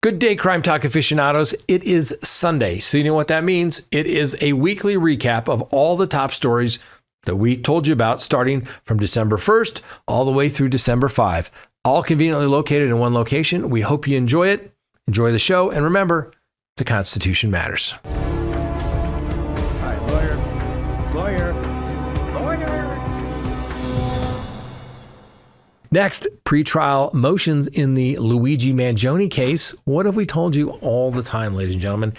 Good day, Crime Talk aficionados. It is Sunday, so you know what that means. It is a weekly recap of all the top stories that we told you about starting from December 1st all the way through December 5, all conveniently located in one location. We hope you enjoy it, enjoy the show, and remember, the Constitution matters. All right, lawyer. Next, pretrial motions in the Luigi Mangione case. What have we told you all the time, ladies and gentlemen?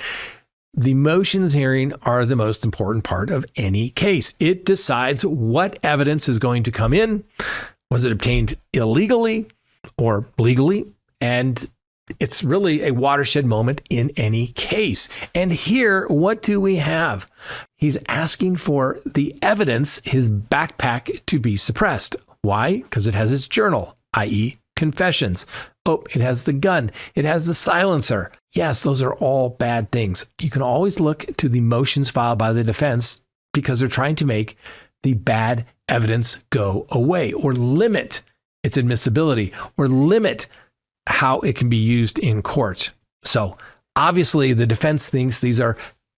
The motions hearing are the most important part of any case. It decides what evidence is going to come in. Was it obtained illegally or legally? And it's really a watershed moment in any case. And here, what do we have? He's asking for the evidence, his backpack, to be suppressed. Why? Because it has its journal, i.e. confessions. Oh, it has the gun. It has the silencer. Yes, those are all bad things. You can always look to the motions filed by the defense because they're trying to make the bad evidence go away or limit its admissibility or limit how it can be used in court. So obviously the defense thinks these are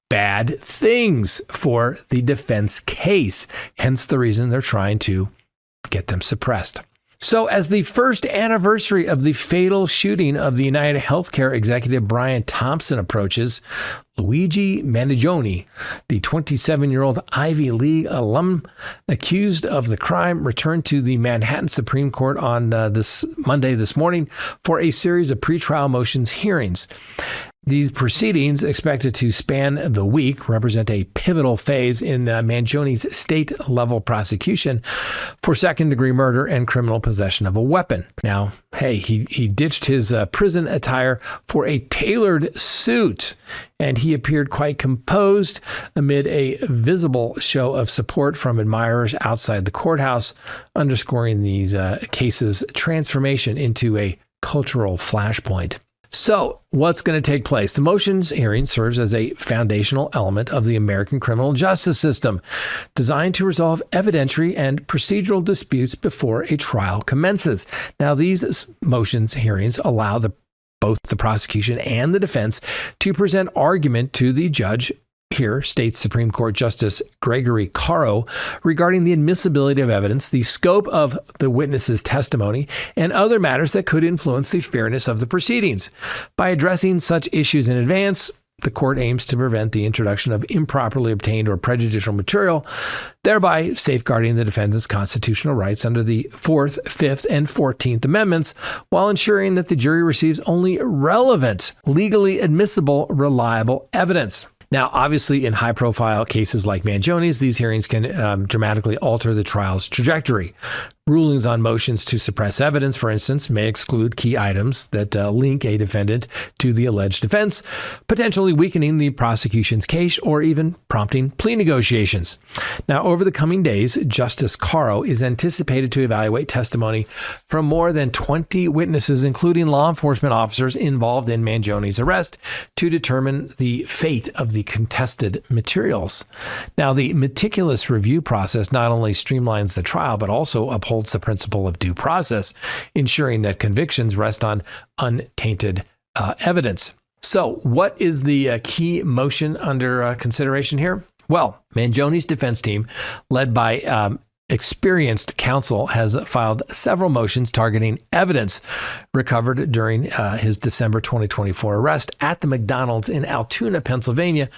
bad things for the defense case. Hence the reason they're trying to get them suppressed. So as the first anniversary of the fatal shooting of the United Healthcare executive Brian Thompson approaches, Luigi Mangione, the 27-year-old Ivy League alum accused of the crime, returned to the Manhattan Supreme Court on this morning for a series of pretrial motions hearings. These proceedings, expected to span the week, represent a pivotal phase in Mangione's state-level prosecution for second-degree murder and criminal possession of a weapon. Now, hey, he ditched his prison attire for a tailored suit, and he appeared quite composed amid a visible show of support from admirers outside the courthouse, underscoring these cases' transformation into a cultural flashpoint. So, what's going to take place? The motions hearing serves as a foundational element of the American criminal justice system, designed to resolve evidentiary and procedural disputes before a trial commences. Now, these motions hearings allow both the prosecution and the defense to present argument to the judge, here, State Supreme Court Justice Gregory Caro, regarding the admissibility of evidence, the scope of the witness's testimony, and other matters that could influence the fairness of the proceedings. By addressing such issues in advance, the court aims to prevent the introduction of improperly obtained or prejudicial material, thereby safeguarding the defendant's constitutional rights under the 4th, 5th, and 14th Amendments, while ensuring that the jury receives only relevant, legally admissible, reliable evidence. Now, obviously, in high-profile cases like Mangione's, these hearings can dramatically alter the trial's trajectory. Rulings on motions to suppress evidence, for instance, may exclude key items that link a defendant to the alleged offense, potentially weakening the prosecution's case or even prompting plea negotiations. Now, over the coming days, Justice Caro is anticipated to evaluate testimony from more than 20 witnesses, including law enforcement officers involved in Mangione's arrest, to determine the fate of the contested materials. Now, the meticulous review process not only streamlines the trial, but also upholds the principle of due process, ensuring that convictions rest on untainted evidence. So what is the key motion under consideration here? Well, Mangione's defense team, led by experienced counsel, has filed several motions targeting evidence recovered during his December 2024 arrest at the McDonald's in Altoona, Pennsylvania,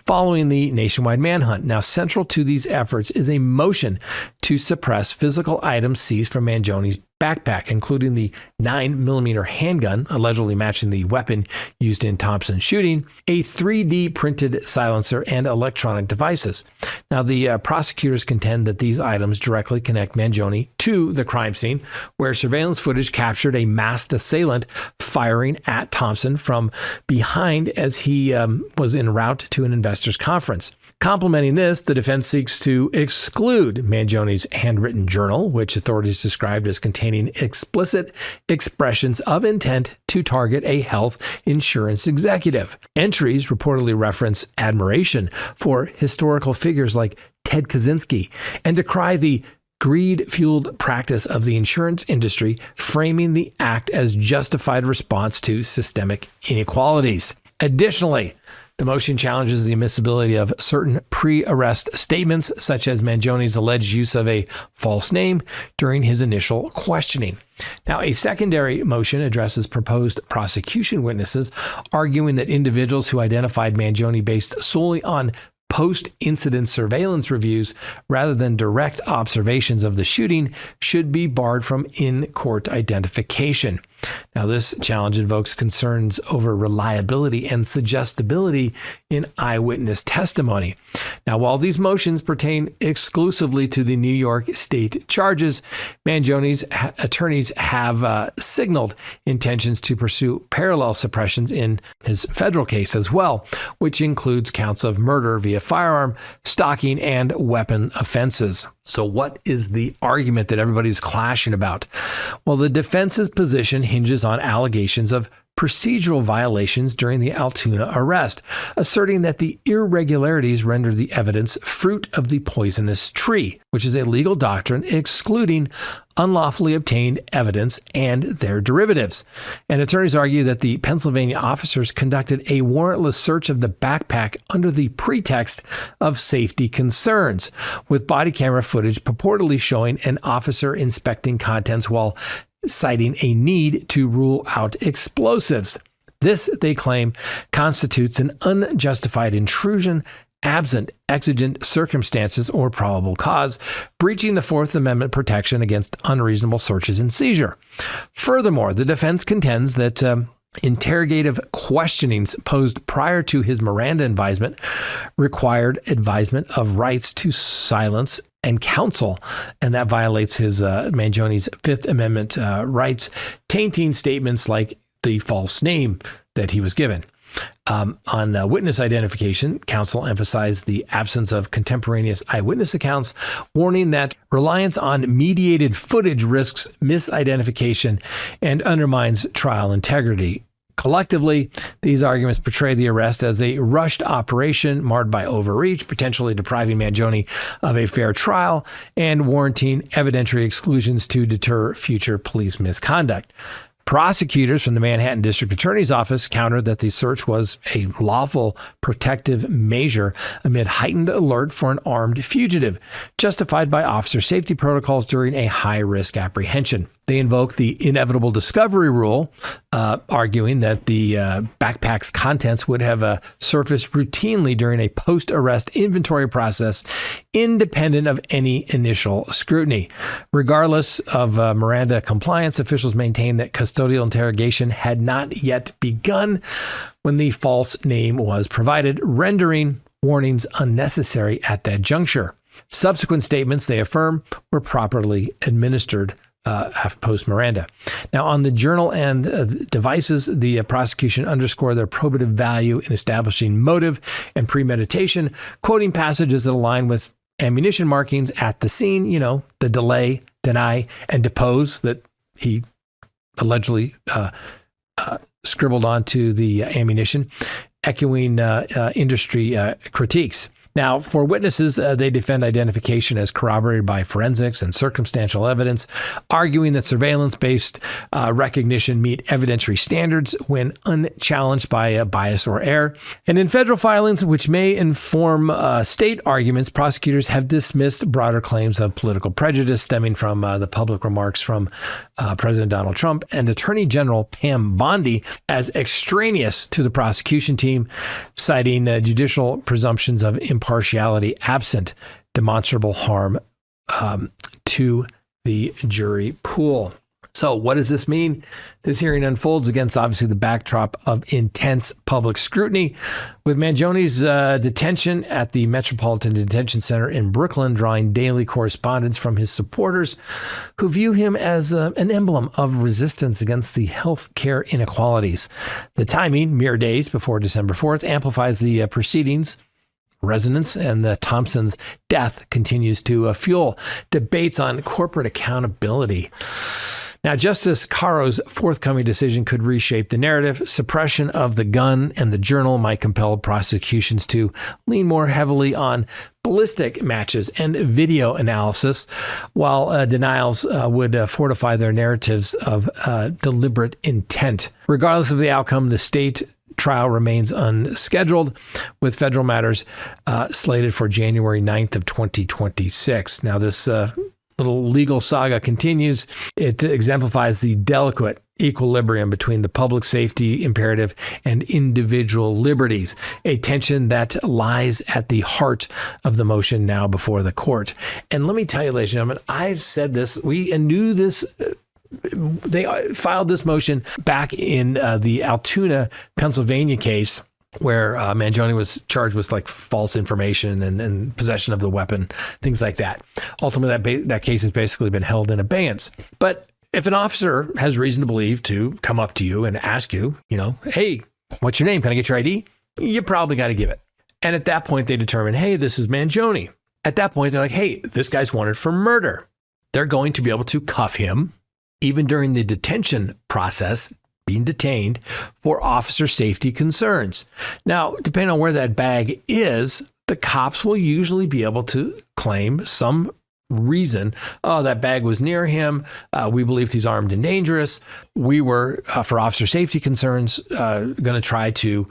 following the nationwide manhunt. Now, central to these efforts is a motion to suppress physical items seized from Mangione's backpack, including the 9mm handgun, allegedly matching the weapon used in Thompson's shooting, a 3D printed silencer, and electronic devices. Now, the prosecutors contend that these items directly connect Mangione to the crime scene, where surveillance footage captured a masked assailant firing at Thompson from behind as he was en route to an investors' conference. Complementing this, the defense seeks to exclude Mangione's handwritten journal, which authorities described as containing explicit expressions of intent to target a health insurance executive. Entries reportedly reference admiration for historical figures like Ted Kaczynski and decry the greed-fueled practice of the insurance industry, framing the act as justified response to systemic inequalities. Additionally, the motion challenges the admissibility of certain pre-arrest statements, such as Mangione's alleged use of a false name during his initial questioning. Now, a secondary motion addresses proposed prosecution witnesses, arguing that individuals who identified Mangione based solely on post-incident surveillance reviews rather than direct observations of the shooting should be barred from in-court identification. Now, this challenge invokes concerns over reliability and suggestibility in eyewitness testimony. Now, while these motions pertain exclusively to the New York State charges, Mangione's attorneys have signaled intentions to pursue parallel suppressions in his federal case as well, which includes counts of murder via firearm, stalking, and weapon offenses. So what is the argument that everybody's clashing about? Well, the defense's position hinges on allegations of procedural violations during the Altoona arrest, asserting that the irregularities render the evidence fruit of the poisonous tree, which is a legal doctrine excluding unlawfully obtained evidence and their derivatives. And attorneys argue that the Pennsylvania officers conducted a warrantless search of the backpack under the pretext of safety concerns, with body camera footage purportedly showing an officer inspecting contents while citing a need to rule out explosives. This, they claim, constitutes an unjustified intrusion absent exigent circumstances or probable cause, breaching the Fourth Amendment protection against unreasonable searches and seizure. Furthermore, the defense contends that interrogative questionings posed prior to his Miranda advisement required advisement of rights to silence and counsel, and that violates his Mangione's Fifth Amendment rights, tainting statements like the false name that he was given. On witness identification, counsel emphasized the absence of contemporaneous eyewitness accounts, warning that reliance on mediated footage risks misidentification and undermines trial integrity. Collectively, these arguments portray the arrest as a rushed operation marred by overreach, potentially depriving Mangione of a fair trial and warranting evidentiary exclusions to deter future police misconduct. Prosecutors from the Manhattan District Attorney's Office countered that the search was a lawful protective measure amid heightened alert for an armed fugitive, justified by officer safety protocols during a high-risk apprehension. They invoked the inevitable discovery rule, arguing that the backpack's contents would have surfaced routinely during a post-arrest inventory process, independent of any initial scrutiny. Regardless of Miranda compliance, officials maintained that custodial interrogation had not yet begun when the false name was provided, rendering warnings unnecessary at that juncture. Subsequent statements, they affirm, were properly administered post Miranda. Now, on the journal and devices, the prosecution underscored their probative value in establishing motive and premeditation, quoting passages that align with ammunition markings at the scene, the delay, deny, and depose that he allegedly scribbled onto the ammunition, echoing industry critiques. Now, for witnesses, they defend identification as corroborated by forensics and circumstantial evidence, arguing that surveillance-based recognition meet evidentiary standards when unchallenged by bias or error. And in federal filings, which may inform state arguments, prosecutors have dismissed broader claims of political prejudice stemming from the public remarks from President Donald Trump and Attorney General Pam Bondi as extraneous to the prosecution team, citing judicial presumptions of impartiality absent demonstrable harm to the jury pool. So what does this mean? This hearing unfolds against, obviously, the backdrop of intense public scrutiny, with Mangione's detention at the Metropolitan Detention Center in Brooklyn drawing daily correspondence from his supporters, who view him as an emblem of resistance against the health care inequalities. The timing, mere days before December 4th, amplifies the proceedings. Resonance and the Thompson's death continues to fuel debates on corporate accountability. Now, Justice Caro's forthcoming decision could reshape the narrative. Suppression of the gun and the journal might compel prosecutions to lean more heavily on ballistic matches, and video analysis, while denials would fortify their narratives of deliberate intent. Regardless of the outcome, the state trial remains unscheduled, with federal matters slated for January 9th of 2026. Now, this little legal saga continues. It exemplifies the delicate equilibrium between the public safety imperative and individual liberties, a tension that lies at the heart of the motion now before the court. And let me tell you, ladies and gentlemen, I've said this, we knew this. They filed this motion back in the Altoona, Pennsylvania case, where Mangione was charged with like false information and possession of the weapon, things like that. Ultimately, that case has basically been held in abeyance. But if an officer has reason to believe to come up to you and ask you, hey, what's your name? Can I get your ID? You probably got to give it. And at that point, they determine, hey, this is Mangione. At that point, they're like, hey, this guy's wanted for murder. They're going to be able to cuff him, even during the detention process, being detained for officer safety concerns. Now, depending on where that bag is, the cops will usually be able to claim some reason. Oh, that bag was near him. We believed he's armed and dangerous. We were, for officer safety concerns, going to try to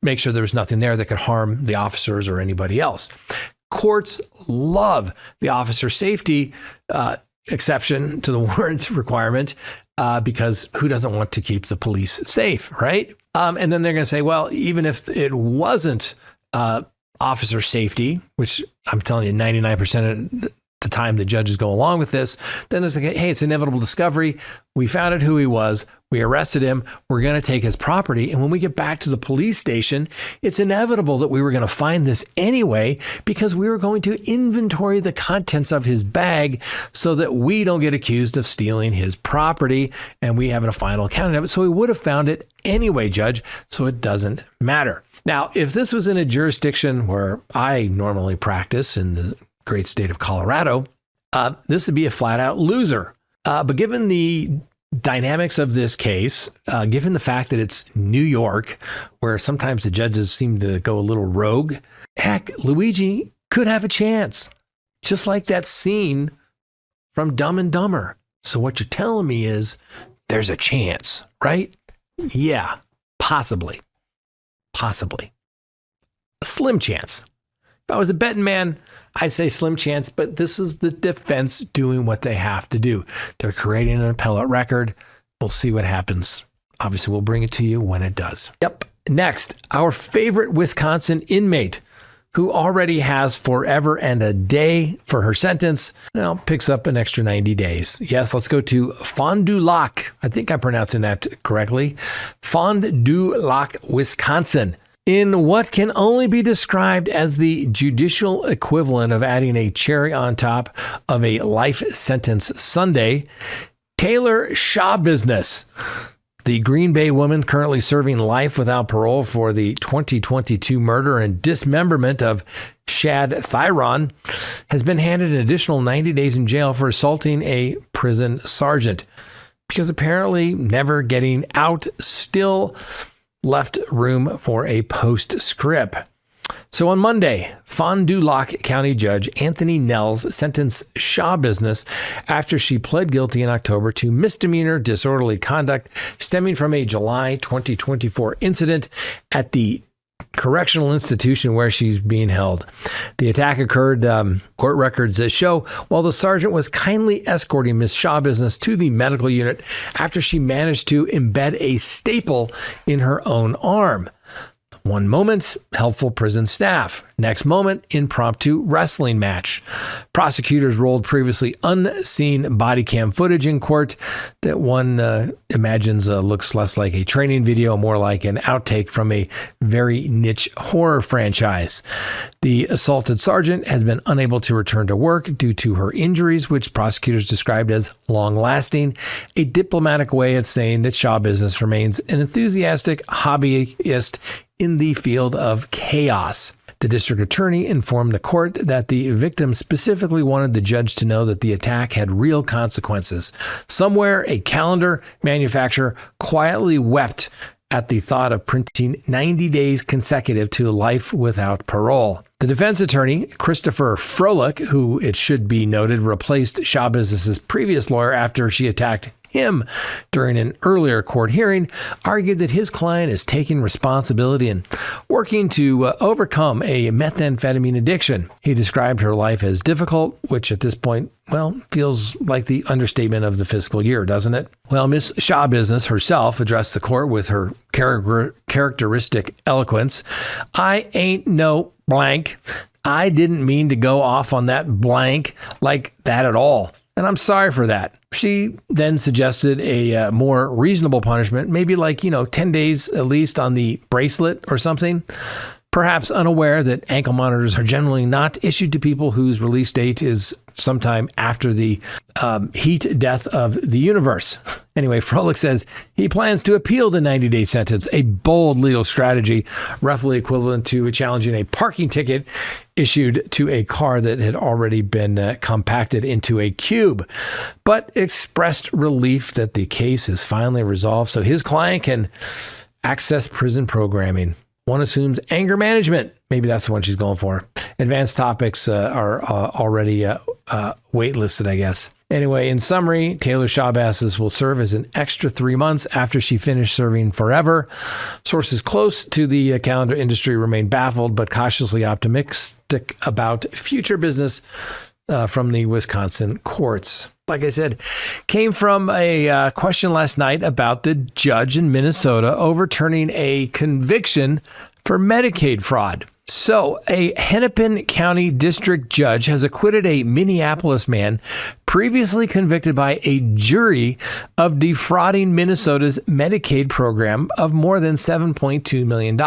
make sure there was nothing there that could harm the officers or anybody else. Courts love the officer safety exception to the warrant requirement because who doesn't want to keep the police safe, right? And then they're going to say, well, even if it wasn't officer safety, which I'm telling you, 99% of the time the judges go along with this, then it's like, hey, it's inevitable discovery. We found out who he was. We arrested him. We're going to take his property. And when we get back to the police station, it's inevitable that we were going to find this anyway, because we were going to inventory the contents of his bag so that we don't get accused of stealing his property and we have a final accounting of it. So we would have found it anyway, Judge. So it doesn't matter. Now, if this was in a jurisdiction where I normally practice in the great state of Colorado, this would be a flat out loser. But given the dynamics of this case, given the fact that it's New York, where sometimes the judges seem to go a little rogue, heck, Luigi could have a chance, just like that scene from Dumb and Dumber. So what you're telling me is there's a chance, right? Yeah, possibly. A slim chance. If I was a betting man, I'd say slim chance, but this is the defense doing what they have to do. They're creating an appellate record. We'll see what happens. Obviously, we'll bring it to you when it does. Yep. Next, our favorite Wisconsin inmate who already has forever and a day for her sentence, now picks up an extra 90 days. Yes, let's go to Fond du Lac. I think I'm pronouncing that correctly. Fond du Lac, Wisconsin. In what can only be described as the judicial equivalent of adding a cherry on top of a life sentence sundae, Taylor Schabusiness, the Green Bay woman currently serving life without parole for the 2022 murder and dismemberment of Shad Thyron, has been handed an additional 90 days in jail for assaulting a prison sergeant, because apparently never getting out still left room for a postscript. So on Monday, Fond du Lac County Judge Anthony Nels sentenced Schabusiness after she pled guilty in October to misdemeanor disorderly conduct stemming from a July 2024 incident at the correctional institution where she's being held. The attack occurred, court records show, while the sergeant was kindly escorting Ms. Schabusiness to the medical unit after she managed to embed a staple in her own arm. One moment, helpful prison staff. Next moment, impromptu wrestling match. Prosecutors rolled previously unseen body cam footage in court that one imagines looks less like a training video, more like an outtake from a very niche horror franchise. The assaulted sergeant has been unable to return to work due to her injuries, which prosecutors described as long-lasting, a diplomatic way of saying that Schabusiness remains an enthusiastic hobbyist in the field of chaos. The district attorney informed the court that the victim specifically wanted the judge to know that the attack had real consequences. Somewhere, a calendar manufacturer quietly wept at the thought of printing 90 days consecutive to life without parole. The defense attorney, Christopher Froelich, who it should be noted replaced Schabusiness's previous lawyer after she attacked him during an earlier court hearing, argued that his client is taking responsibility and working to overcome a methamphetamine addiction. He described her life as difficult, which at this point, well, feels like the understatement of the fiscal year, doesn't it? Well, Miss Schabusiness herself addressed the court with her characteristic eloquence. "I ain't no blank. I didn't mean to go off on that blank like that at all. And I'm sorry for that." She then suggested a more reasonable punishment, maybe like, 10 days at least on the bracelet or something. Perhaps unaware that ankle monitors are generally not issued to people whose release date is sometime after the heat death of the universe. Anyway, Froelich says he plans to appeal the 90-day sentence, a bold legal strategy roughly equivalent to challenging a parking ticket issued to a car that had already been compacted into a cube, but expressed relief that the case is finally resolved so his client can access prison programming. One assumes anger management. Maybe that's the one she's going for. Advanced topics are already waitlisted, I guess. Anyway, in summary, Taylor Schabusiness will serve as an extra 3 months after she finished serving forever. Sources close to the calendar industry remain baffled but cautiously optimistic about future business from the Wisconsin courts. Like I said, came from a question last night about the judge in Minnesota overturning a conviction for Medicaid fraud. So, a Hennepin County District Judge has acquitted a Minneapolis man previously convicted by a jury of defrauding Minnesota's Medicaid program of more than $7.2 million,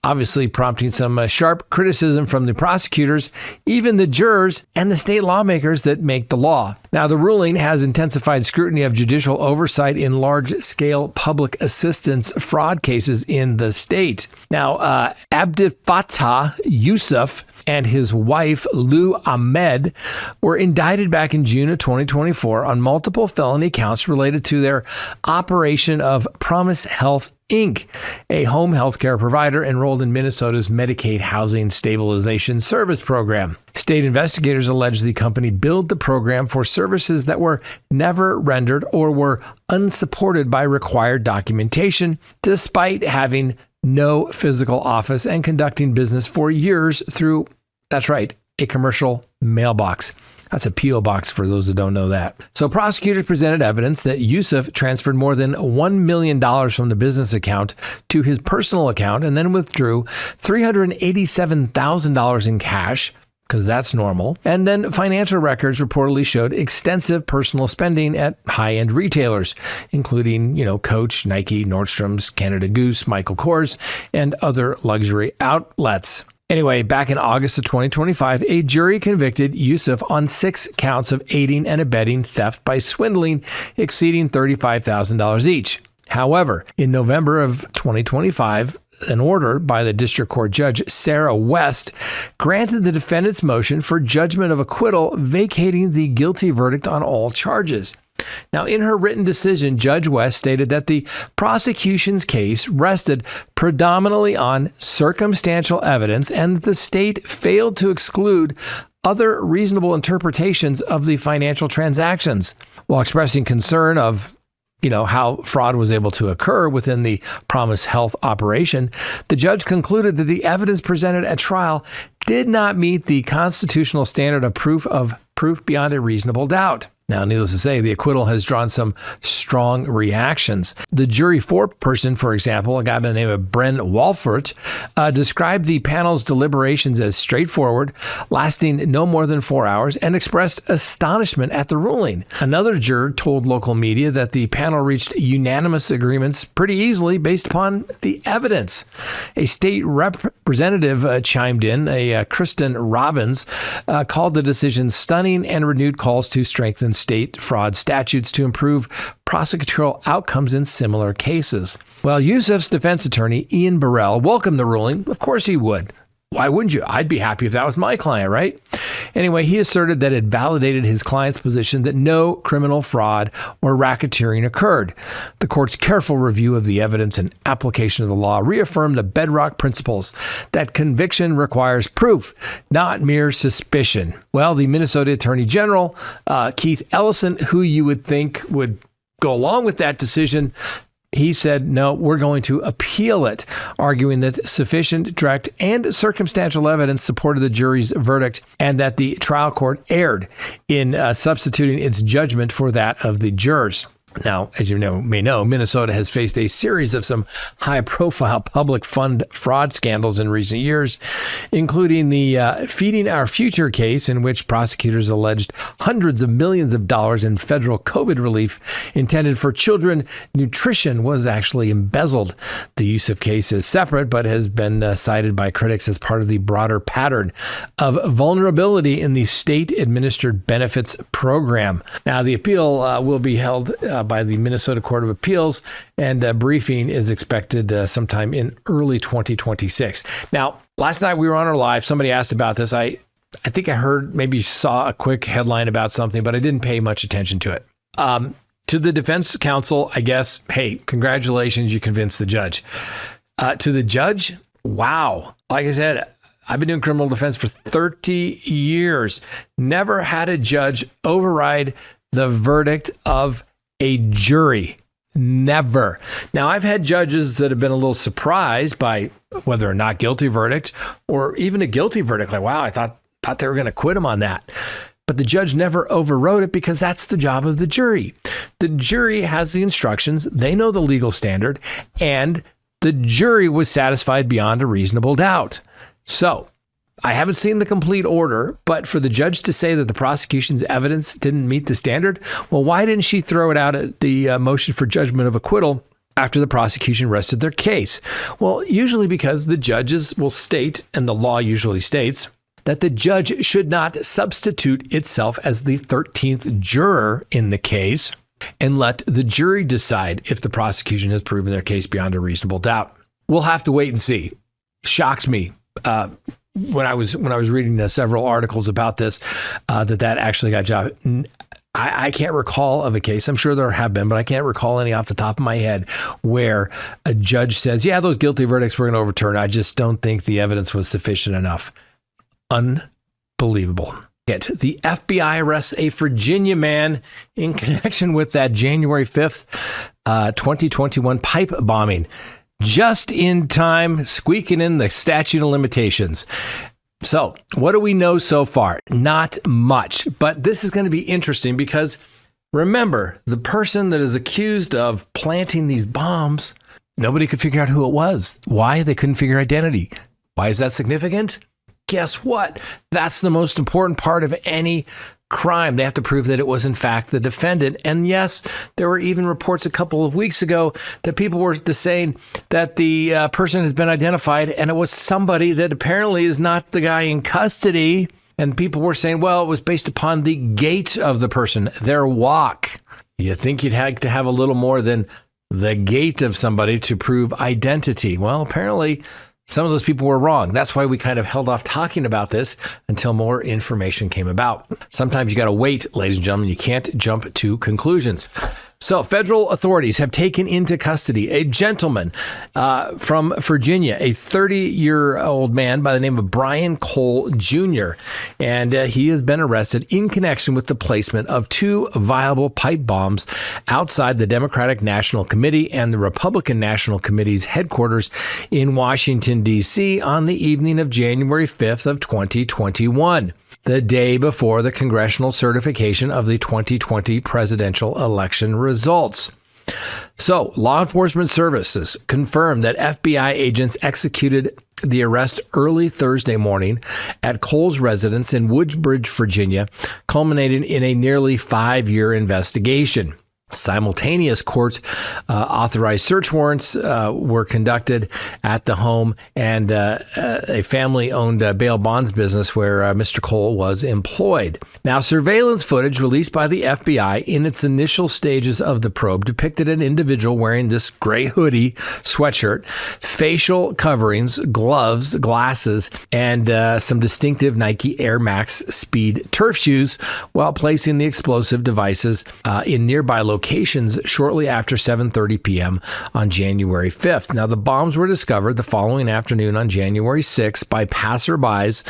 obviously prompting some sharp criticism from the prosecutors, even the jurors, and the state lawmakers that make the law. Now, the ruling has intensified scrutiny of judicial oversight in large-scale public assistance fraud cases in the state. Now, Abdifatah Yusuf and his wife, Lou Ahmed, were indicted back in June of 2024 on multiple felony counts related to their operation of Promise Health Inc., a home health care provider enrolled in Minnesota's Medicaid Housing Stabilization Service Program. State investigators allege the company billed the program for services that were never rendered or were unsupported by required documentation, despite having no physical office and conducting business for years through, that's right, a commercial mailbox. That's a P.O. box for those who don't know that. So prosecutors presented evidence that Yusuf transferred more than $1 million from the business account to his personal account and then withdrew $387,000 in cash, because that's normal. And then financial records reportedly showed extensive personal spending at high-end retailers, including, Coach, Nike, Nordstrom's, Canada Goose, Michael Kors, and other luxury outlets. Anyway, back in August of 2025, a jury convicted Yusuf on 6 counts of aiding and abetting theft by swindling exceeding $35,000 each. However, in November of 2025, an order by the district court judge, Sarah West, granted the defendant's motion for judgment of acquittal, vacating the guilty verdict on all charges. Now, in her written decision, Judge West stated that the prosecution's case rested predominantly on circumstantial evidence and that the state failed to exclude other reasonable interpretations of the financial transactions. While expressing concern of how fraud was able to occur within the Promise Health operation, the judge concluded that the evidence presented at trial did not meet the constitutional standard of proof beyond a reasonable doubt. Now, needless to say, the acquittal has drawn some strong reactions. The jury foreperson, for example, a guy by the name of Bren Walfort, described the panel's deliberations as straightforward, lasting no more than 4 hours, and expressed astonishment at the ruling. Another juror told local media that the panel reached unanimous agreements pretty easily based upon the evidence. A state representative chimed in, Kristen Robbins, called the decision stunning and renewed calls to strengthen state fraud statutes to improve prosecutorial outcomes in similar cases. Well, Yusuf's defense attorney, Ian Burrell, welcomed the ruling. Of course he would. Why wouldn't you? I'd be happy if that was my client, right? Anyway, he asserted that it validated his client's position that no criminal fraud or racketeering occurred. The court's careful review of the evidence and application of the law reaffirmed the bedrock principles that conviction requires proof, not mere suspicion. Well, the Minnesota Attorney General, Keith Ellison, who you would think would go along with that decision, he said, no, we're going to appeal it, arguing that sufficient direct and circumstantial evidence supported the jury's verdict and that the trial court erred in substituting its judgment for that of the jurors. Now, as you may know, Minnesota has faced a series of some high-profile public fund fraud scandals in recent years, including the Feeding Our Future case, in which prosecutors alleged hundreds of millions of dollars in federal COVID relief intended for children. Nutrition was actually embezzled. The use of case is separate, but has been cited by critics as part of the broader pattern of vulnerability in the state-administered benefits program. Now, the appeal will be held by the Minnesota Court of Appeals, and a briefing is expected sometime in early 2026. Now, last night we were on our live. Somebody asked about this. I think I heard, maybe saw a quick headline about something, but I didn't pay much attention to it. To the defense counsel, I guess, hey, congratulations, you convinced the judge. To the judge, wow. Like I said, I've been doing criminal defense for 30 years. Never had a judge override the verdict of a jury. Never. Now, I've had judges that have been a little surprised by whether or not guilty verdict or even a guilty verdict. Like, wow, I thought they were going to quit him on that. But the judge never overrode it because that's the job of the jury. The jury has the instructions. They know the legal standard, and the jury was satisfied beyond a reasonable doubt. So I haven't seen the complete order, but for the judge to say that the prosecution's evidence didn't meet the standard, well, why didn't she throw it out at the motion for judgment of acquittal after the prosecution rested their case? Well, usually because the judges will state, and the law usually states, that the judge should not substitute itself as the 13th juror in the case and let the jury decide if the prosecution has proven their case beyond a reasonable doubt. We'll have to wait and see. Shocks me. When I was reading several articles about this, that actually got job. I can't recall of a case. I'm sure there have been, but I can't recall any off the top of my head where a judge says, yeah, those guilty verdicts we're going to overturn. I just don't think the evidence was sufficient enough. Unbelievable. The FBI arrests a Virginia man in connection with that January 5th, 2021 pipe bombing. Just in time, squeaking in the statute of limitations. So what do we know so far? Not much, but this is going to be interesting because remember, the person that is accused of planting these bombs, nobody could figure out who it was. Why? They couldn't figure identity. Why is that significant? Guess what? That's the most important part of any crime. They have to prove that it was in fact the defendant. And yes, there were even reports a couple of weeks ago that people were saying that the person has been identified and it was somebody that apparently is not the guy in custody. And people were saying, well, it was based upon the gait of the person, their walk. You think you'd have to have a little more than the gait of somebody to prove identity. Well, apparently some of those people were wrong. That's why we kind of held off talking about this until more information came about. Sometimes you got to wait, ladies and gentlemen. You can't jump to conclusions. So federal authorities have taken into custody a gentleman from Virginia, a 30-year-old man by the name of Brian Cole Jr., and he has been arrested in connection with the placement of 2 viable pipe bombs outside the Democratic National Committee and the Republican National Committee's headquarters in Washington, D.C. on the evening of January 5th of 2021. The day before the congressional certification of the 2020 presidential election results. So, law enforcement services confirmed that FBI agents executed the arrest early Thursday morning at Cole's residence in Woodbridge, Virginia, culminating in a nearly 5-year investigation. Simultaneous court authorized search warrants were conducted at the home and a family-owned bail bonds business where Mr. Cole was employed. Now, surveillance footage released by the FBI in its initial stages of the probe depicted an individual wearing this gray hoodie, sweatshirt, facial coverings, gloves, glasses, and some distinctive Nike Air Max Speed turf shoes while placing the explosive devices in nearby locations shortly after 7:30 p.m. on January 5th. Now, the bombs were discovered the following afternoon on January 6th by passerbys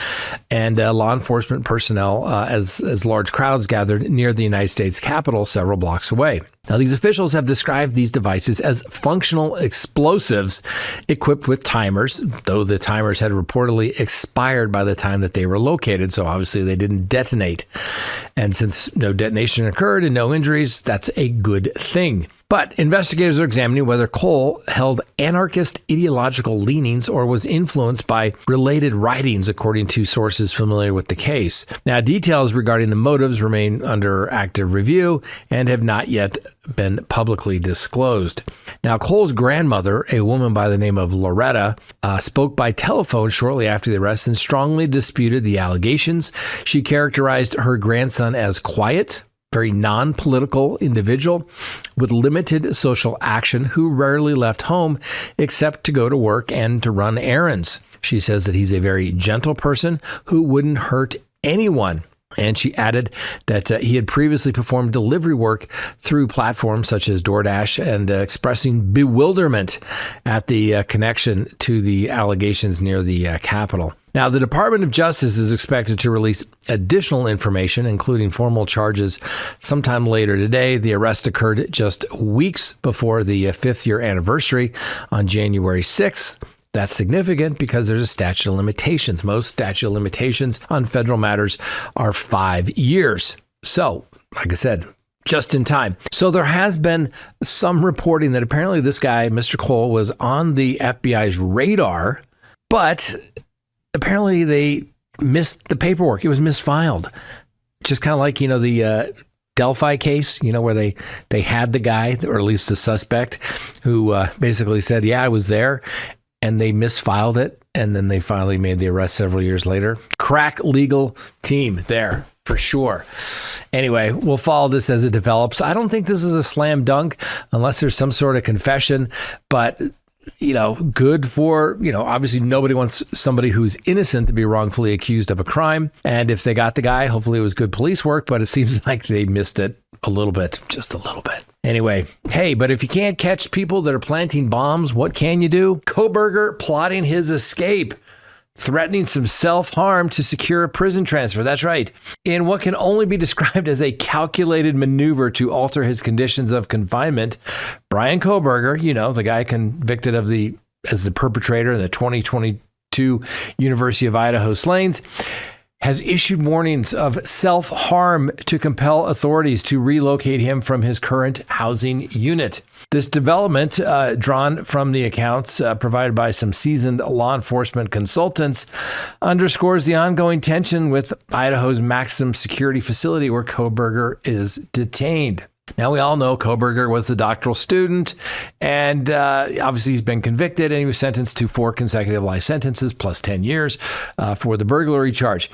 and law enforcement personnel as large crowds gathered near the United States Capitol several blocks away. Now, these officials have described these devices as functional explosives equipped with timers, though the timers had reportedly expired by the time that they were located, so obviously they didn't detonate. And since no detonation occurred and no injuries, that's a good thing. But investigators are examining whether Cole held anarchist ideological leanings or was influenced by related writings, according to sources familiar with the case. Now, details regarding the motives remain under active review and have not yet been publicly disclosed. Now, Cole's grandmother, a woman by the name of Loretta, spoke by telephone shortly after the arrest and strongly disputed the allegations. She characterized her grandson as quiet, very non-political individual with limited social action who rarely left home except to go to work and to run errands. She says that he's a very gentle person who wouldn't hurt anyone. And she added that he had previously performed delivery work through platforms such as DoorDash and expressing bewilderment at the connection to the allegations near the Capitol. Now, the Department of Justice is expected to release additional information, including formal charges, sometime later today. The arrest occurred just weeks before the fifth-year anniversary on January 6th. That's significant because there's a statute of limitations. Most statute of limitations on federal matters are 5 years. So, like I said, just in time. So there has been some reporting that apparently this guy, Mr. Cole, was on the FBI's radar, but apparently they missed the paperwork. It was misfiled. Just kind of like, the Delphi case, where they had the guy, or at least the suspect, who basically said, yeah, I was there. And they misfiled it, and then they finally made the arrest several years later. Crack legal team there, for sure. Anyway, we'll follow this as it develops. I don't think this is a slam dunk unless there's some sort of confession, but good for, obviously nobody wants somebody who's innocent to be wrongfully accused of a crime. And if they got the guy, hopefully it was good police work, but it seems like they missed it a little bit, just a little bit. Anyway, hey, but if you can't catch people that are planting bombs, what can you do? Kohberger plotting his escape, threatening some self-harm to secure a prison transfer. That's right. In what can only be described as a calculated maneuver to alter his conditions of confinement, Brian Kohberger, the guy convicted as the perpetrator in the 2022 University of Idaho slayings, has issued warnings of self-harm to compel authorities to relocate him from his current housing unit. This development, drawn from the accounts provided by some seasoned law enforcement consultants, underscores the ongoing tension with Idaho's maximum security facility where Kohberger is detained. Now, we all know Kohberger was the doctoral student, and obviously he's been convicted, and he was sentenced to 4 consecutive life sentences plus 10 years for the burglary charge.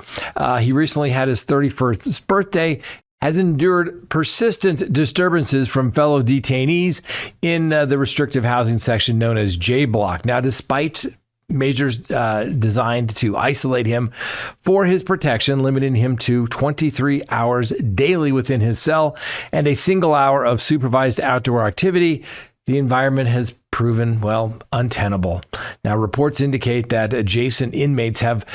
He recently had his 31st birthday, has endured persistent disturbances from fellow detainees in the restrictive housing section known as J Block. Now, despite measures designed to isolate him for his protection, limiting him to 23 hours daily within his cell and a single hour of supervised outdoor activity, the environment has proven, untenable. Now, reports indicate that adjacent inmates have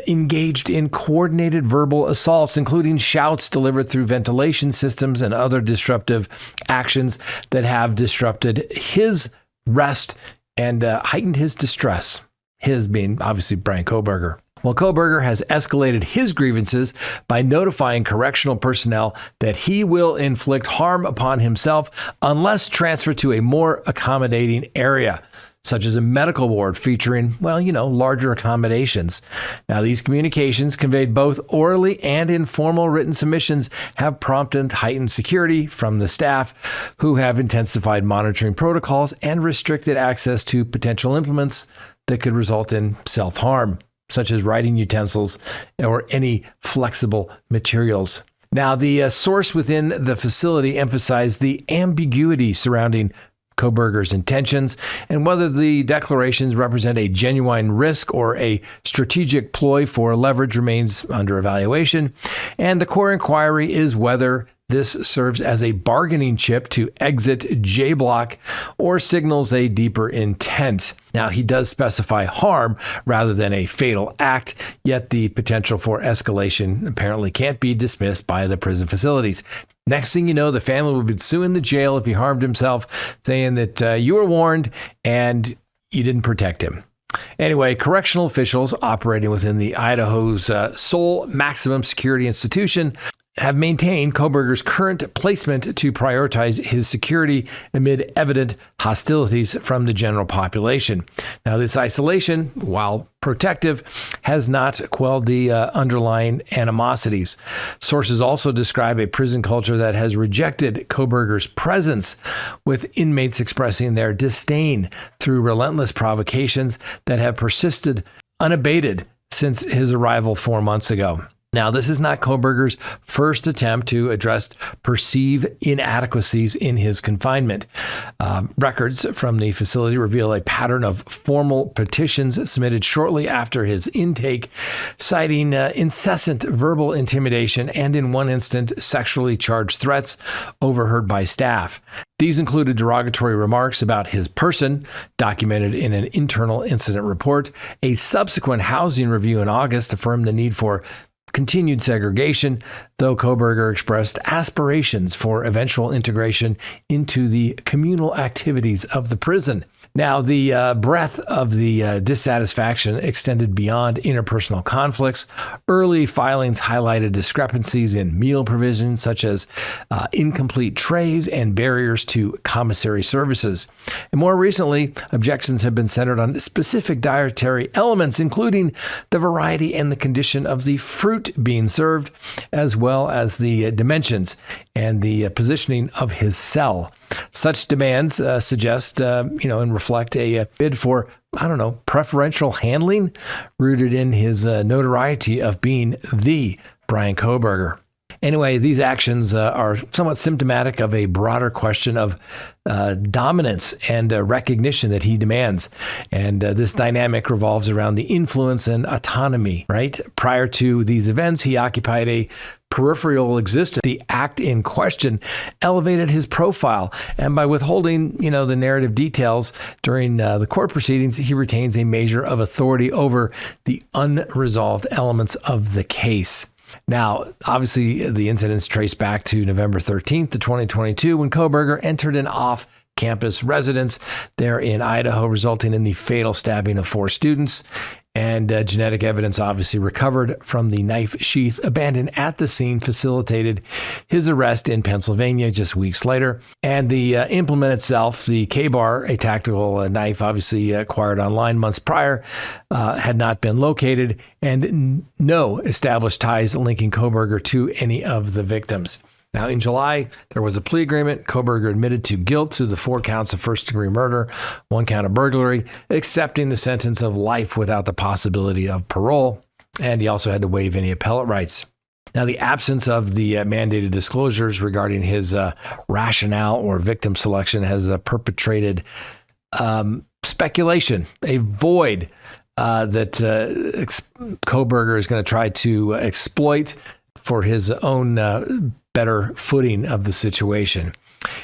engaged in coordinated verbal assaults, including shouts delivered through ventilation systems and other disruptive actions that have disrupted his rest and heightened his distress. His being obviously Brian Kohberger. Well, Kohberger has escalated his grievances by notifying correctional personnel that he will inflict harm upon himself unless transferred to a more accommodating area. such as a medical ward featuring, larger accommodations. Now, these communications, conveyed both orally and in formal written submissions, have prompted heightened security from the staff, who have intensified monitoring protocols and restricted access to potential implements that could result in self-harm, such as writing utensils or any flexible materials. Now, the source within the facility emphasized the ambiguity surrounding Kohberger's intentions and whether the declarations represent a genuine risk or a strategic ploy for leverage remains under evaluation. And the core inquiry is whether this serves as a bargaining chip to exit J Block or signals a deeper intent. Now, he does specify harm rather than a fatal act, yet the potential for escalation apparently can't be dismissed by the prison facilities. Next thing you know, the family will be suing the jail if he harmed himself, saying that you were warned and you didn't protect him. Anyway, correctional officials operating within the Idaho's sole maximum security institution have maintained Kohberger's current placement to prioritize his security amid evident hostilities from the general population. Now, this isolation, while protective, has not quelled the underlying animosities. Sources also describe a prison culture that has rejected Kohberger's presence, with inmates expressing their disdain through relentless provocations that have persisted unabated since his arrival 4 months ago. Now, this is not Kohberger's first attempt to address perceived inadequacies in his confinement. Records from the facility reveal a pattern of formal petitions submitted shortly after his intake, citing incessant verbal intimidation and, in one instance, sexually charged threats overheard by staff. These included derogatory remarks about his person, documented in an internal incident report. A subsequent housing review in August affirmed the need for continued segregation, though Kohberger expressed aspirations for eventual integration into the communal activities of the prison. Now, the breadth of the dissatisfaction extended beyond interpersonal conflicts. Early filings highlighted discrepancies in meal provision, such as incomplete trays and barriers to commissary services. And more recently, objections have been centered on specific dietary elements, including the variety and the condition of the fruit being served, as well as the dimensions and the positioning of his cell. Such demands suggest, and reflect a bid for, preferential handling rooted in his notoriety of being the Brian Kohberger. Anyway, these actions are somewhat symptomatic of a broader question of dominance and recognition that he demands. And this dynamic revolves around the influence and autonomy, right? Prior to these events, he occupied a peripheral existence. The act in question elevated his profile, and by withholding, the narrative details during the court proceedings, he retains a measure of authority over the unresolved elements of the case. Now, obviously, the incidents trace back to November 13th, 2022, when Kohberger entered an off-campus residence there in Idaho, resulting in the fatal stabbing of 4 students. And genetic evidence obviously recovered from the knife sheath abandoned at the scene facilitated his arrest in Pennsylvania just weeks later. And the implement itself, the K-bar, a tactical knife obviously acquired online months prior, had not been located, and no established ties linking Kohberger to any of the victims. Now, in July, there was a plea agreement. Kohberger admitted to guilt to the 4 counts of first-degree murder, 1 count of burglary, accepting the sentence of life without the possibility of parole, and he also had to waive any appellate rights. Now, the absence of the mandated disclosures regarding his rationale or victim selection has perpetrated speculation, a void that Kohberger is going to try to exploit for his own better footing of the situation.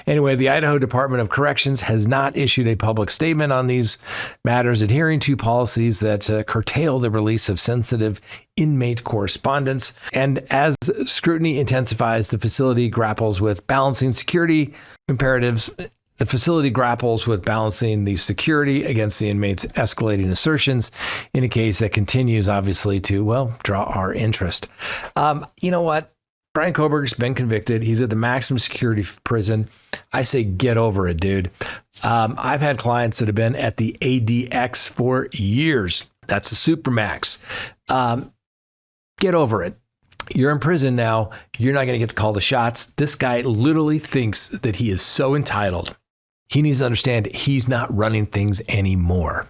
Anyway, the Idaho Department of Corrections has not issued a public statement on these matters, adhering to policies that curtail the release of sensitive inmate correspondence. And as scrutiny intensifies, the facility grapples with balancing security imperatives. The facility grapples with balancing the security against the inmates' escalating assertions in a case that continues, obviously, to, draw our interest. You know what? Brian Kohberger's been convicted. He's at the maximum security prison. I say get over it, dude. I've had clients that have been at the ADX for years. That's the Supermax. Get over it. You're in prison now. You're not going to get to call the shots. This guy literally thinks that he is so entitled. He needs to understand he's not running things anymore.